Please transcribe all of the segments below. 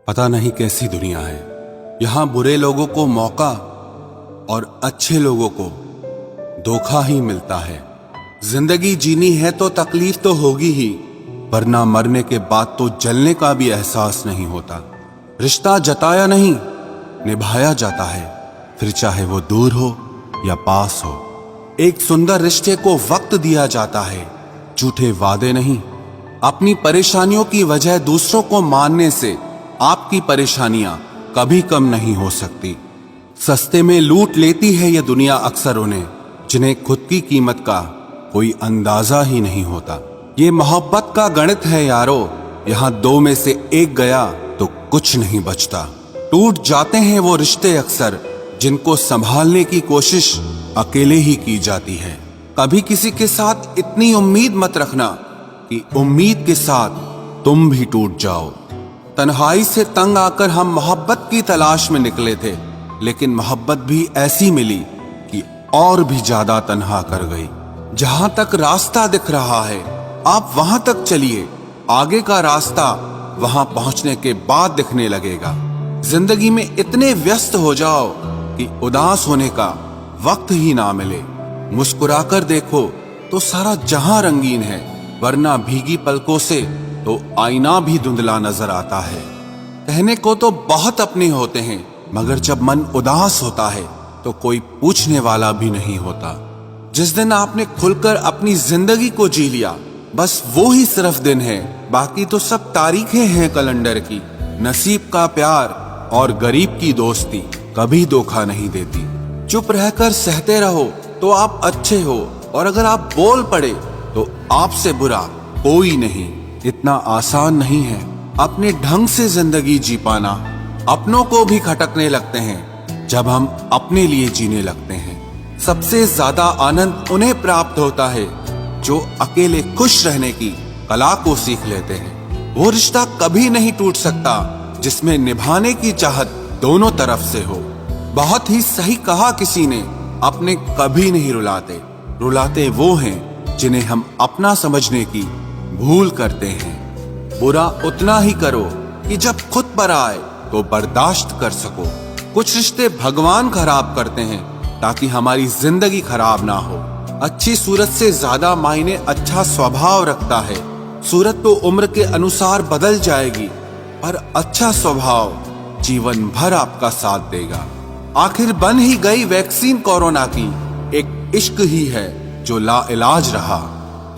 पता नहीं कैसी दुनिया है। यहाँ बुरे लोगों को मौका और अच्छे लोगों को धोखा ही मिलता है। जिंदगी जीनी है तो तकलीफ तो होगी ही, वरना मरने के बाद तो जलने का भी एहसास नहीं होता। रिश्ता जताया नहीं, निभाया जाता है, फिर चाहे वो दूर हो या पास हो। एक सुंदर रिश्ते को वक्त दिया जाता है, झूठे वादे नहीं। अपनी परेशानियों की वजह दूसरों को मानने से आपकी परेशानियां कभी कम नहीं हो सकती। सस्ते में लूट लेती है ये दुनिया अक्सर उन्हें, जिन्हें खुद की कीमत का कोई अंदाजा ही नहीं होता। ये मोहब्बत का गणित है यारो, यहाँ दो में से एक गया तो कुछ नहीं बचता। टूट जाते हैं वो रिश्ते अक्सर, जिनको संभालने की कोशिश अकेले ही की जाती है। कभी किसी के साथ इतनी उम्मीद मत रखना कि उम्मीद के साथ तुम भी टूट जाओ। तन्हाई से तंग आकर हम मोहब्बत की तलाश में निकले थे, लेकिन मोहब्बत भी ऐसी मिली कि और भी ज्यादा तन्हा कर गई। जहां तक रास्ता दिख रहा है आप वहां तक चलिए, आगे का रास्ता वहां पहुंचने के बाद दिखने लगेगा। जिंदगी में इतने व्यस्त हो जाओ कि उदास होने का वक्त ही ना मिले। मुस्कुराकर देखो तो सारा जहां रंगीन है, वरना भीगी पलकों से तो आईना भी धुंधला नजर आता है। कहने को तो बहुत अपने होते हैं, मगर जब मन उदास होता है तो कोई पूछने वाला भी नहीं होता। जिस दिन आपने खुलकर अपनी जिंदगी को जी लिया, बस वो ही सिर्फ दिन है, बाकी तो सब तारीखें हैं कैलेंडर की। नसीब का प्यार और गरीब की दोस्ती कभी धोखा नहीं देती। चुप रहकर सहते रहो तो आप अच्छे हो, और अगर आप बोल पड़े तो आपसे बुरा कोई नहीं। इतना आसान नहीं है अपने ढंग से जिंदगी जी पाना। अपनों को भी खटकने लगते हैं जब हम अपने लिए जीने लगते हैं। सबसे ज्यादा आनंद उन्हें प्राप्त होता है जो अकेले खुश रहने की कला को सीख लेते हैं। वो रिश्ता कभी नहीं टूट सकता जिसमें निभाने की चाहत दोनों तरफ से हो। बहुत ही सही कहा किसी ने, अपने कभी नहीं रुलाते, रुलाते वो हैं जिन्हें हम अपना समझने की भूल करते हैं। बुरा उतना ही करो कि जब खुद पर आए तो बर्दाश्त कर सको। कुछ रिश्ते भगवान खराब करते हैं ताकि हमारी जिंदगी खराब ना हो। अच्छी सूरत से ज्यादा मायने अच्छा स्वभाव रखता है। सूरत तो उम्र के अनुसार बदल जाएगी, पर अच्छा स्वभाव जीवन भर आपका साथ देगा। आखिर बन ही गई वैक्सीन कोरोना की, एक इश्क ही है जो लाइलाज रहा।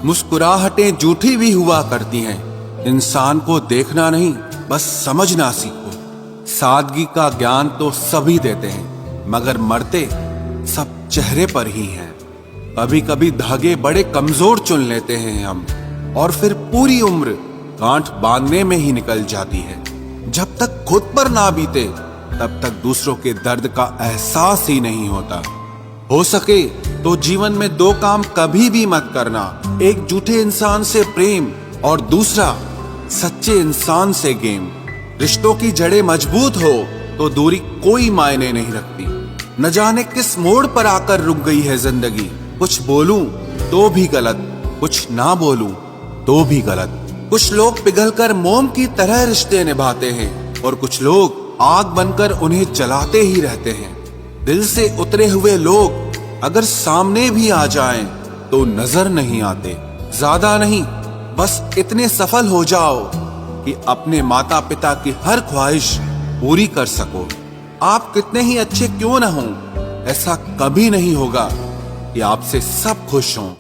मुस्कुराहटें झूठी भी हुआ करती हैं, इंसान को देखना नहीं बस समझना सीखो। सादगी का ज्ञान तो सभी देते हैं, मगर मरते सब चेहरे पर ही हैं। कभी कभी धागे बड़े कमजोर चुन लेते हैं हम, और फिर पूरी उम्र गांठ बांधने में ही निकल जाती है। जब तक खुद पर ना बीते तब तक दूसरों के दर्द का एहसास ही नहीं होता। हो सके तो जीवन में दो काम कभी भी मत करना, एक झूठे इंसान से प्रेम और दूसरा सच्चे इंसान से गेम। रिश्तों की जड़ें मजबूत हो तो दूरी कोई मायने नहीं रखती। न जाने किस मोड़ पर आकर रुक गई है जिंदगी। कुछ बोलूं तो भी गलत, कुछ ना बोलूं तो भी गलत। कुछ लोग पिघलकर मोम की तरह रिश्ते निभाते हैं, और कुछ लोग आग बनकर उन्हें जलाते ही रहते हैं। दिल से उतरे हुए लोग अगर सामने भी आ जाएं तो नजर नहीं आते। ज्यादा नहीं, बस इतने सफल हो जाओ कि अपने माता पिता की हर ख्वाहिश पूरी कर सको। आप कितने ही अच्छे क्यों न हों, ऐसा कभी नहीं होगा कि आपसे सब खुश हों।